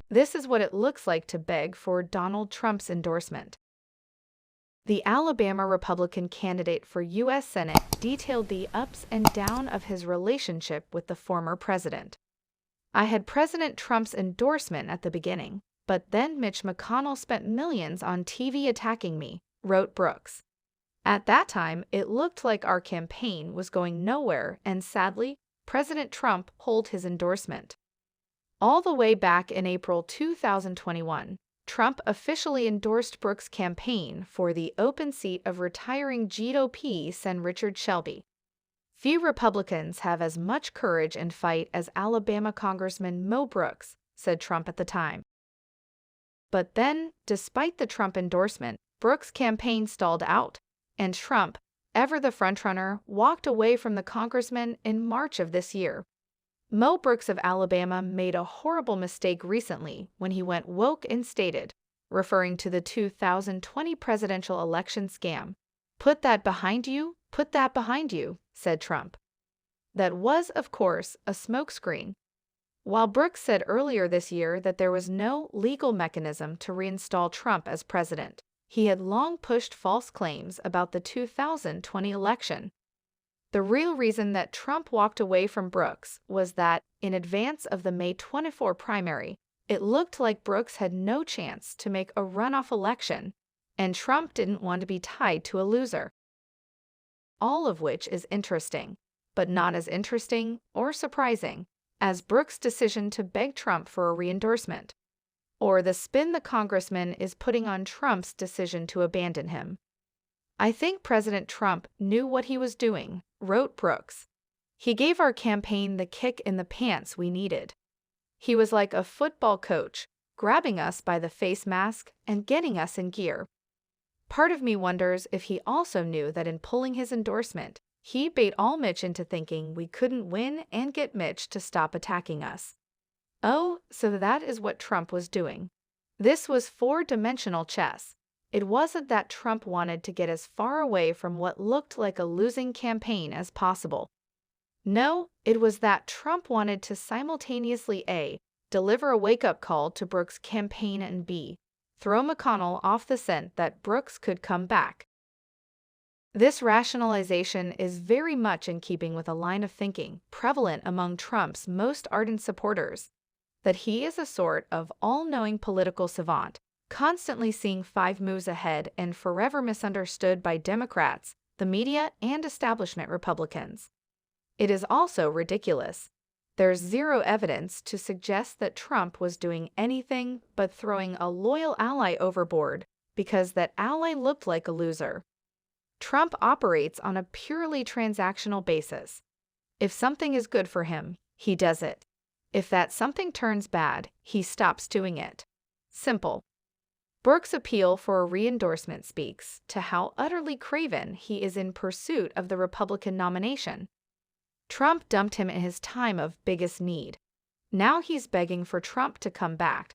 This is what it looks like to beg for Donald Trump's endorsement. The Alabama Republican candidate for U.S. Senate detailed the ups and downs of his relationship with the former president. "I had President Trump's endorsement at the beginning, but then Mitch McConnell spent millions on TV attacking me," wrote Brooks. "At that time, it looked like our campaign was going nowhere, and sadly, President Trump pulled his endorsement." All the way back in April 2021, Trump officially endorsed Brooks' campaign for the open seat of retiring GOP Sen. Richard Shelby. "Few Republicans have as much courage and fight as Alabama Congressman Mo Brooks," said Trump at the time. But then, despite the Trump endorsement, Brooks' campaign stalled out, and Trump, ever the frontrunner, walked away from the congressman in March of this year. Mo Brooks of Alabama made a horrible mistake recently when he went woke and stated, referring to the 2020 presidential election scam, "Put that behind you, put that behind you," said Trump. That was, of course, a smokescreen. While Brooks said earlier this year that there was no legal mechanism to reinstall Trump as president, he had long pushed false claims about the 2020 election. The real reason that Trump walked away from Brooks was that, in advance of the May 24 primary, it looked like Brooks had no chance to make a runoff election, and Trump didn't want to be tied to a loser. All of which is interesting, but not as interesting or surprising as Brooks' decision to beg Trump for a re-endorsement, or the spin the congressman is putting on Trump's decision to abandon him. "I think President Trump knew what he was doing," wrote Brooks. "He gave our campaign the kick in the pants we needed. He was like a football coach, grabbing us by the face mask and getting us in gear." Part of me wonders if he also knew that in pulling his endorsement, he bait all Mitch into thinking we couldn't win and get Mitch to stop attacking us. Oh, so that is what Trump was doing. This was four-dimensional chess. It wasn't that Trump wanted to get as far away from what looked like a losing campaign as possible. No, it was that Trump wanted to simultaneously A, deliver a wake-up call to Brooks' campaign, and B, throw McConnell off the scent that Brooks could come back. This rationalization is very much in keeping with a line of thinking prevalent among Trump's most ardent supporters, that he is a sort of all-knowing political savant, constantly seeing 5 moves ahead and forever misunderstood by Democrats, the media, and establishment Republicans. It is also ridiculous. There's zero evidence to suggest that Trump was doing anything but throwing a loyal ally overboard because that ally looked like a loser. Trump operates on a purely transactional basis. If something is good for him, he does it. If that something turns bad, he stops doing it. Simple. Brooks' appeal for a re-endorsement speaks to how utterly craven he is in pursuit of the Republican nomination. Trump dumped him in his time of biggest need. Now he's begging for Trump to come back,